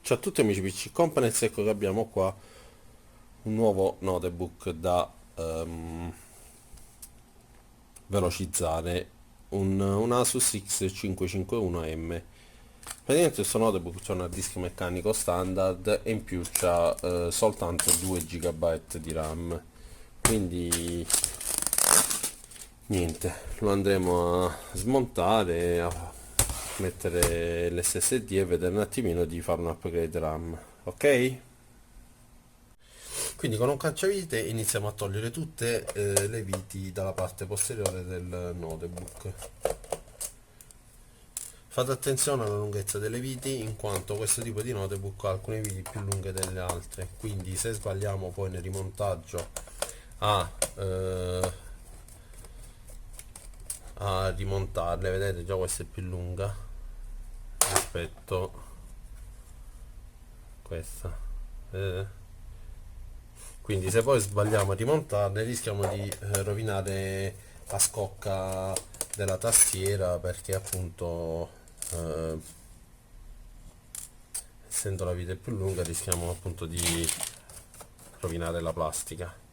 Ciao a tutti amici PC Components, ecco che abbiamo qua un nuovo notebook da velocizzare, un Asus X551M. Praticamente questo notebook c'ha un hard disk meccanico standard e in più c'ha soltanto 2 GB di RAM. Quindi niente, lo andremo a smontare, a mettere l'SSD e vedere un attimino di fare un upgrade RAM, ok? Quindi con un cacciavite iniziamo a togliere tutte le viti dalla parte posteriore del notebook. Fate attenzione alla lunghezza delle viti in quanto questo tipo di notebook ha alcune viti più lunghe delle altre, quindi se sbagliamo poi nel rimontaggio a, eh, a rimontarle, vedete già questa è più lunga rispetto a questa. Vedete? Quindi se poi sbagliamo a rimontarle rischiamo di rovinare la scocca della tastiera, perché appunto essendo la vite più lunga rischiamo appunto di rovinare la plastica.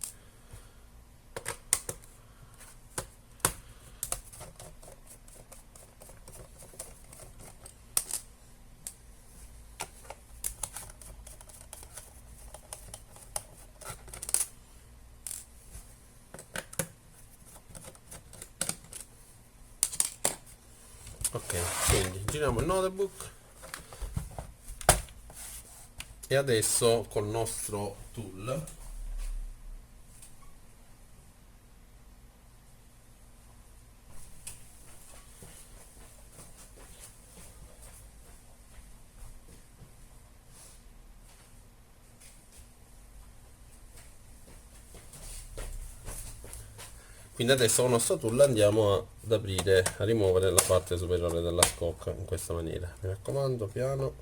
Ok, quindi giriamo il notebook e adesso col nostro tool quindi adesso con il nostro tool andiamo ad aprire, a rimuovere la parte superiore della scocca in questa maniera. Mi raccomando, piano.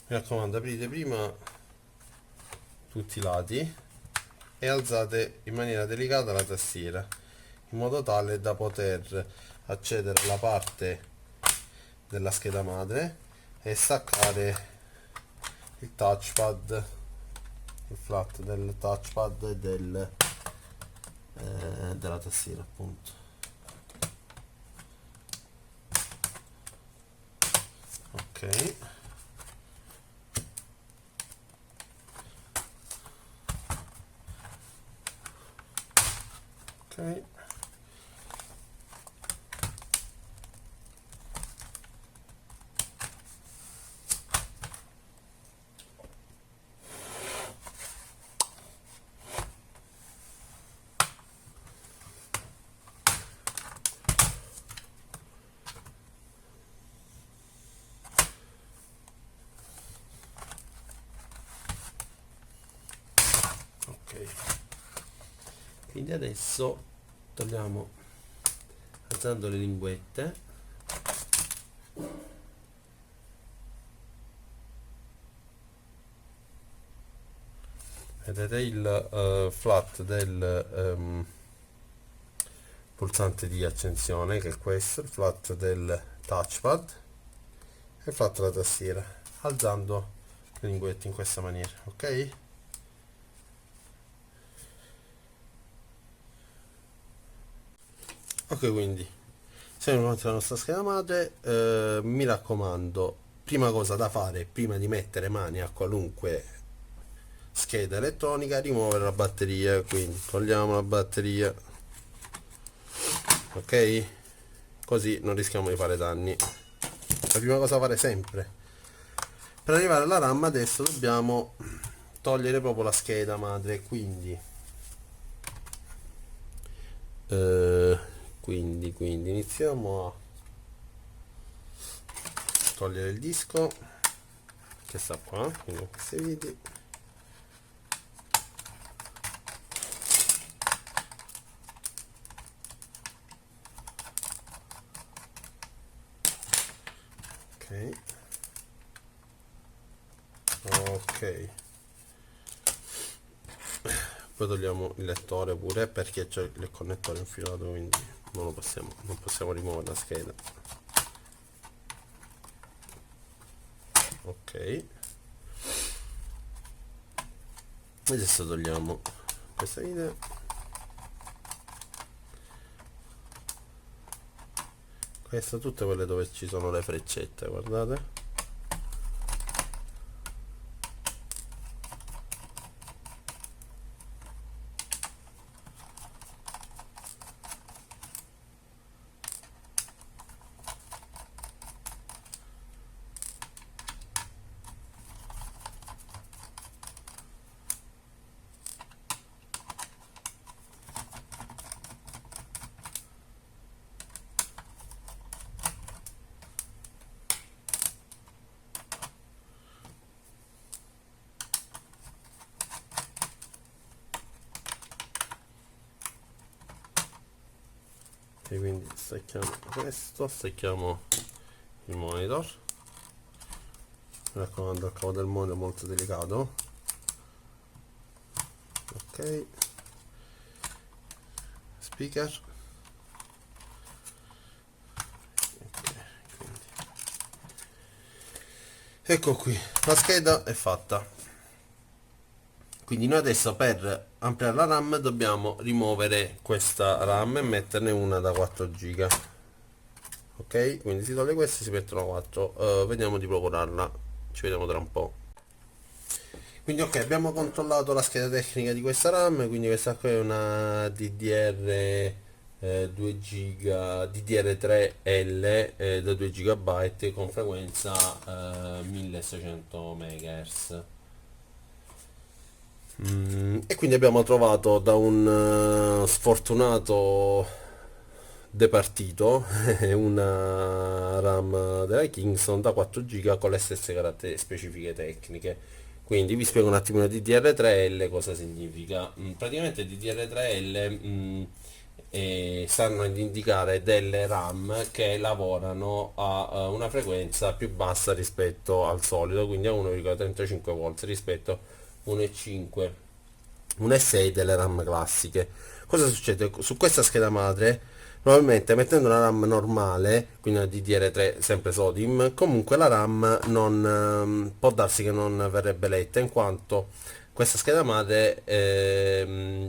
Mi raccomando, aprite prima tutti i lati e alzate in maniera delicata la tastiera in modo tale da poter accedere alla parte della scheda madre e staccare il touchpad, il flat del touchpad e della tastiera appunto. Ok, ok. Ok, quindi adesso togliamo alzando le linguette. Vedete il flat del pulsante di accensione, che è questo, il flat del touchpad e il flat della tastiera, alzando le linguette in questa maniera, ok? Ok, quindi siamo pronti alla nostra scheda madre. Mi raccomando, prima cosa da fare prima di mettere mani a qualunque scheda elettronica, rimuovere la batteria. Quindi togliamo la batteria, ok, così non rischiamo di fare danni. La prima cosa da fare sempre per arrivare alla RAM, adesso dobbiamo togliere proprio la scheda madre, quindi eh, quindi iniziamo a togliere il disco che sta qua, quindi con queste viti. Ok, Ok, poi togliamo il lettore pure perché c'è il connettore infilato, quindi non possiamo rimuovere la scheda. Ok, adesso togliamo questa linea, questa, tutte quelle dove ci sono le freccette, guardate. E quindi stacchiamo questo, stacchiamo il monitor, mi raccomando il cavo del monitor è molto delicato. Ok, speaker, ok, quindi. Ecco qui, la scheda è fatta. Quindi noi adesso per ampliare la RAM dobbiamo rimuovere questa RAM e metterne una da 4 giga. Ok, quindi si toglie questa e si mettono 4. Vediamo di procurarla, ci vediamo tra un po'. Quindi ok, abbiamo controllato la scheda tecnica di questa RAM, quindi questa qui è una DDR 2 giga, DDR3L da 2 GB con frequenza 1600 MHz. E quindi abbiamo trovato da un sfortunato departito una RAM della Kingston da 4 giga con le stesse specifiche tecniche. Quindi vi spiego un attimo il DDR3L cosa significa. Praticamente il DDR3L stanno ad indicare delle RAM che lavorano a una frequenza più bassa rispetto al solito, quindi a 1,35 volt rispetto a 1,5, 1,6 delle RAM classiche. Cosa succede? Su questa scheda madre, probabilmente mettendo una RAM normale, quindi una DDR3 sempre SODIMM, comunque la RAM non può darsi che non verrebbe letta, in quanto questa scheda madre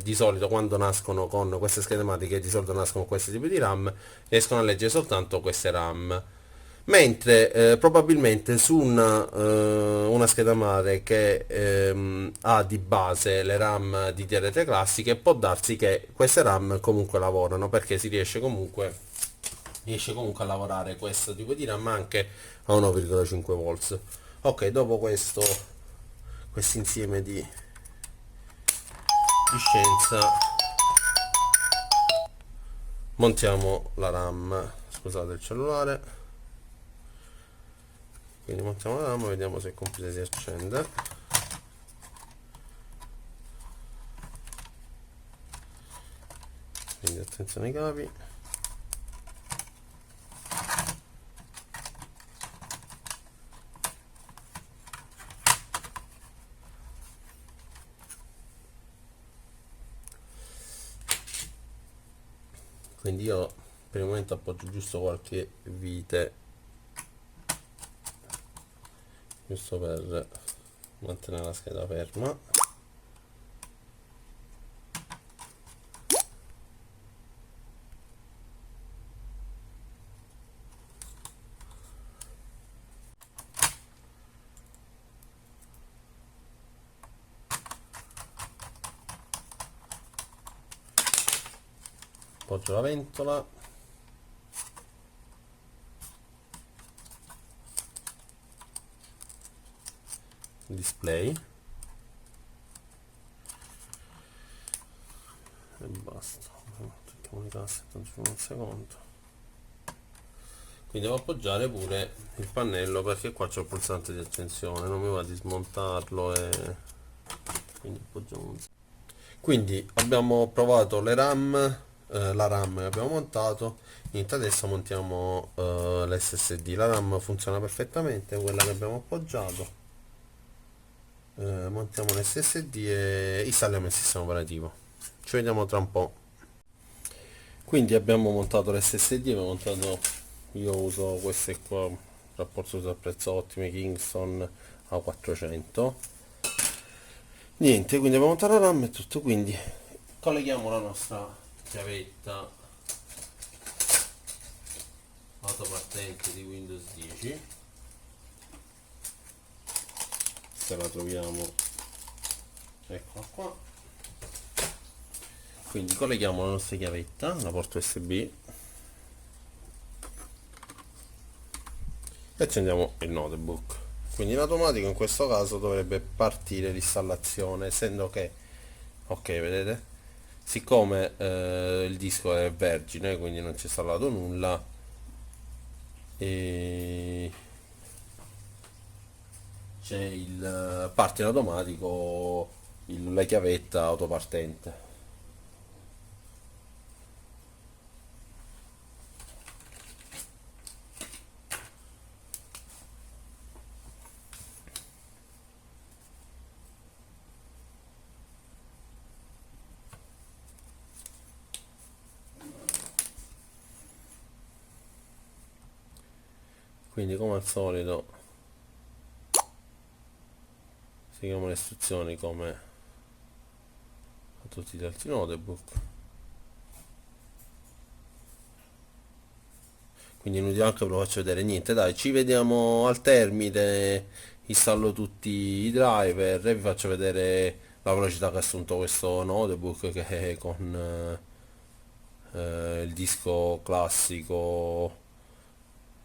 di solito quando nascono con queste schede madre, che di solito nascono con questi tipi di RAM, riescono a leggere soltanto queste RAM. Mentre probabilmente su una scheda madre che ha di base le RAM di DDR3 classiche, può darsi che queste RAM comunque lavorano, perché riesce comunque a lavorare questo tipo di RAM anche a 1,5 volts. Ok, dopo questo insieme di scienza, montiamo la RAM, scusate il cellulare. Quindi montiamo la RAM, vediamo se il computer si accende. Quindi attenzione ai cavi. Quindi io per il momento appoggio giusto qualche vite, giusto per mantenere la scheda ferma. Appoggio la ventola. Display. E basta. Tocchiamo le casse, tanto un secondo. Quindi devo appoggiare pure il pannello, perché qua c'è il pulsante di accensione, non mi va di smontarlo, e quindi appoggiamo. Quindi abbiamo provato le RAM, la RAM che abbiamo montato. Niente, adesso montiamo l'SSD. La RAM funziona perfettamente, quella che abbiamo appoggiato. montiamo l'SSD e installiamo il sistema operativo. Ci vediamo tra un po'. Quindi abbiamo montato l'SSD, io uso queste qua, rapporto uso prezzo ottime, Kingston A400. Niente, quindi abbiamo montato la RAM e tutto, quindi colleghiamo la nostra chiavetta autopartente di Windows 10, se la troviamo, eccola qua. Quindi colleghiamo la nostra chiavetta alla porta USB e accendiamo il notebook. Quindi in automatico in questo caso dovrebbe partire l'installazione, essendo che, ok, vedete, siccome il disco è vergine, quindi non c'è installato nulla, e c'è il parte in automatico la chiavetta autopartente. Quindi come al solito seguiamo le istruzioni come a tutti gli altri notebook. Quindi inutile anche ve lo faccio vedere. Niente, dai, ci vediamo al termine, installo tutti i driver e vi faccio vedere la velocità che ha assunto questo notebook, che è con il disco classico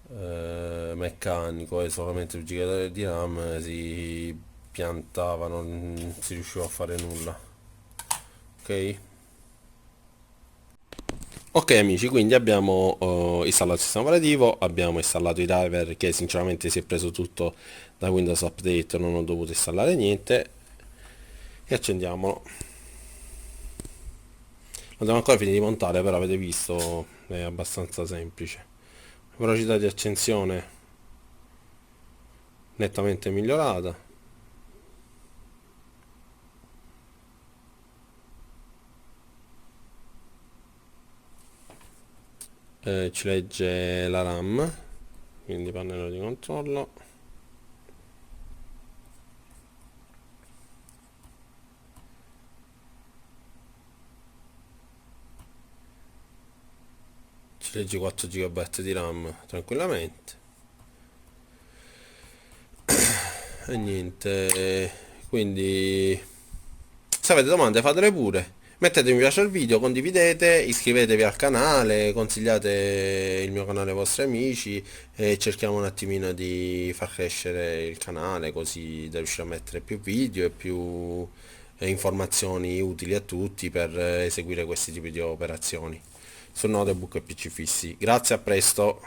meccanico e solamente 2 GB di RAM si piantava, non si riusciva a fare nulla. Ok? Ok amici, quindi abbiamo installato il sistema operativo, abbiamo installato i driver, che sinceramente si è preso tutto da Windows Update, non ho dovuto installare niente, e accendiamolo. Non devo ancora finire di montare, però avete visto, è abbastanza semplice. Velocità di accensione nettamente migliorata. Ci legge la RAM, quindi pannello di controllo. Ci legge 4 GB di RAM tranquillamente. E niente, quindi se avete domande fatele pure. Mettete mi piace al video, condividete, iscrivetevi al canale, consigliate il mio canale ai vostri amici e cerchiamo un attimino di far crescere il canale così da riuscire a mettere più video e più informazioni utili a tutti per eseguire questi tipi di operazioni su notebook e PC fissi. Grazie, a presto.